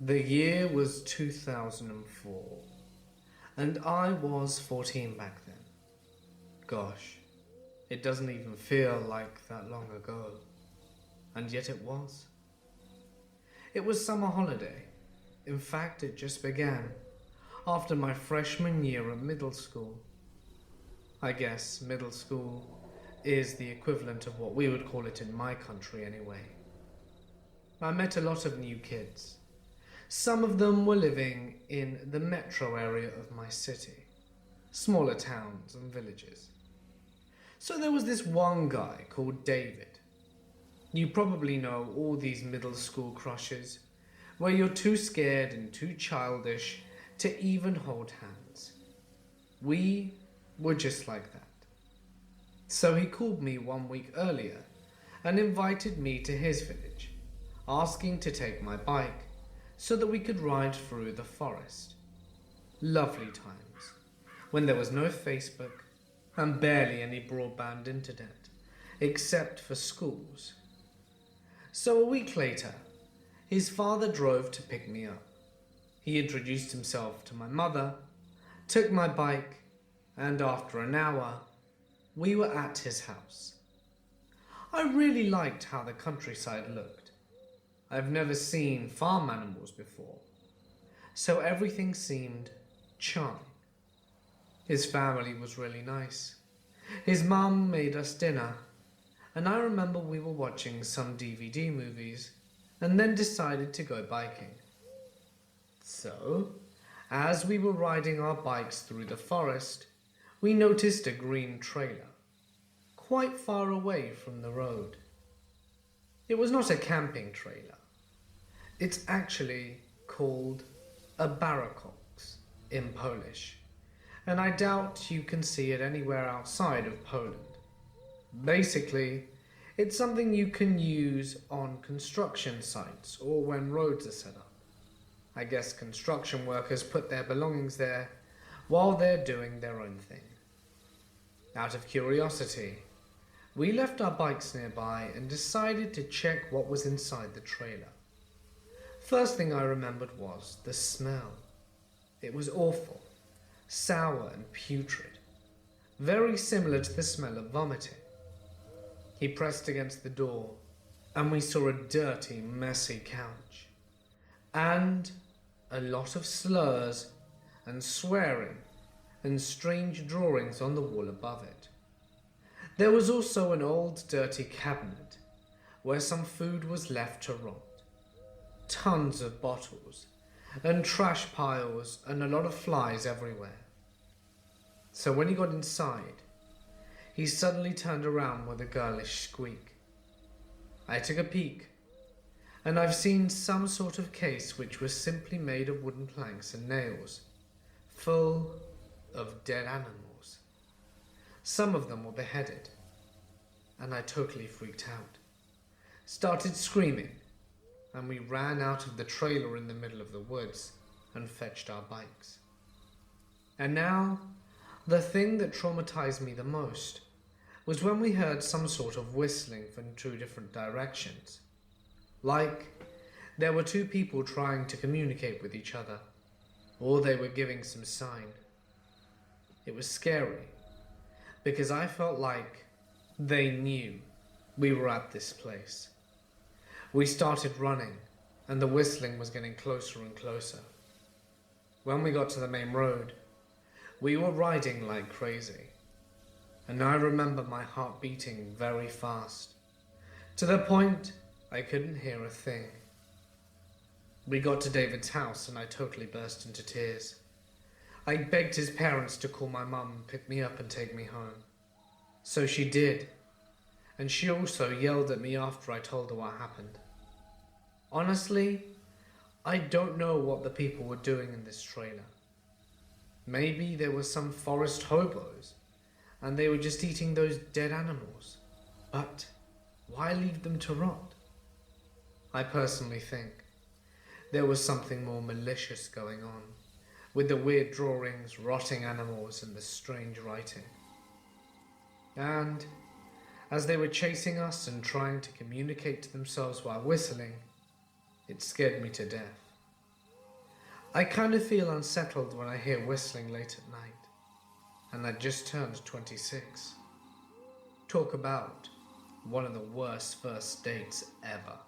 The year was 2004, and I was 14 back then. Gosh, it doesn't even feel like that long ago, and yet it was. It was summer holiday. In fact, it just began after my freshman year at middle school. I guess middle school is the equivalent of what we would call it in my country anyway. I met a lot of new kids. Some of them were living in the metro area of my city, smaller towns and villages. So there was this one guy called David. You probably know all these middle school crushes, where you're too scared and too childish to even hold hands. We were just like that. So he called me 1 week earlier and invited me to his village, asking to take my bike so that we could ride through the forest. Lovely times, when there was no Facebook and barely any broadband internet, except for schools. So a week later, his father drove to pick me up. He introduced himself to my mother, took my bike, and after an hour, we were at his house. I really liked how the countryside looked. I've never seen farm animals before, so everything seemed charming. His family was really nice. His mum made us dinner, and I remember we were watching some DVD movies and then decided to go biking. So, as we were riding our bikes through the forest, we noticed a green trailer, quite far away from the road. It was not a camping trailer. It's actually called a barakoks in Polish, and I doubt you can see it anywhere outside of Poland. Basically, it's something you can use on construction sites or when roads are set up. I guess construction workers put their belongings there while they're doing their own thing. Out of curiosity, we left our bikes nearby and decided to check what was inside the trailer. First thing I remembered was the smell. It was awful, sour and putrid, very similar to the smell of vomiting. He pressed against the door, and we saw a dirty, messy couch, and a lot of slurs and swearing and strange drawings on the wall above it. There was also an old, dirty cabinet where some food was left to rot. Tons of bottles and trash piles and a lot of flies everywhere. So when he got inside, he suddenly turned around with a girlish squeak. I took a peek, and I've seen some sort of case which was simply made of wooden planks and nails, full of dead animals. Some of them were beheaded, and I totally freaked out. Started screaming, and we ran out of the trailer in the middle of the woods and fetched our bikes. And now, the thing that traumatized me the most was when we heard some sort of whistling from two different directions. Like there were two people trying to communicate with each other, or they were giving some sign. It was scary, because I felt like they knew we were at this place. We started running, and the whistling was getting closer and closer. When we got to the main road, we were riding like crazy, and I remember my heart beating very fast, to the point I couldn't hear a thing. We got to David's house, and I totally burst into tears. I begged his parents to call my mum, pick me up and take me home. So she did, and she also yelled at me after I told her what happened. Honestly, I don't know what the people were doing in this trailer. Maybe there were some forest hobos, and they were just eating those dead animals. But why leave them to rot? I personally think there was something more malicious going on, with the weird drawings, rotting animals, and the strange writing. And as they were chasing us and trying to communicate to themselves while whistling, it scared me to death. I kind of feel unsettled when I hear whistling late at night, and I just turned 26. Talk about one of the worst first dates ever.